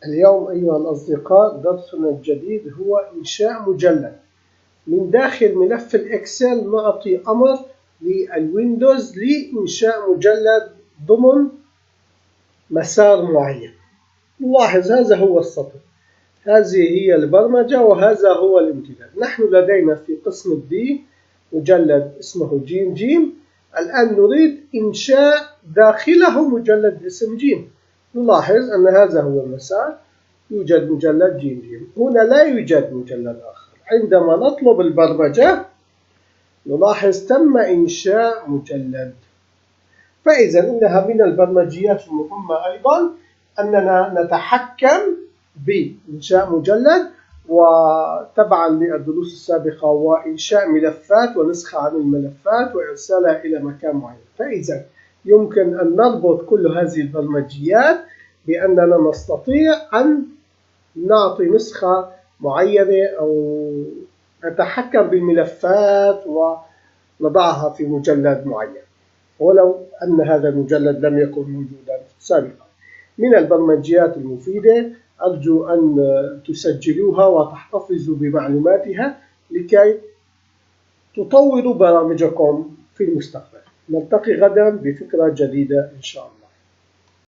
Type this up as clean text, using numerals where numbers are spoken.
اليوم أيها الأصدقاء درسنا الجديد هو إنشاء مجلد. من داخل ملف الإكسل نعطي أمر للويندوز لإنشاء مجلد ضمن مسار معين. نلاحظ هذا هو السطر، هذه هي البرمجة وهذا هو الامتداد. نحن لدينا في قسم الدي مجلد اسمه جيم جيم. الآن نريد إنشاء داخله مجلد اسم جيم. نلاحظ أن هذا هو المسار، يوجد مجلد جيم جيم. هنا لا يوجد مجلد آخر. عندما نطلب البرمجة نلاحظ تم إنشاء مجلد. فإذا إنها من البرمجيات المهمة أيضا أننا نتحكم بإنشاء مجلد، وتبعا للدروس السابقة وإنشاء ملفات ونسخ عن الملفات وإرسالها إلى مكان معين. فإذا يمكن أن نربط كل هذه البرمجيات بأننا نستطيع أن نعطي نسخة معينة أو نتحكم بالملفات ونضعها في مجلد معين ولو أن هذا المجلد لم يكن موجودا سابقا. من البرمجيات المفيدة، أرجو أن تسجلوها وتحتفظوا بمعلوماتها لكي تطوروا برامجكم في المستقبل. نلتقي غدا بفكرة جديدة إن شاء الله.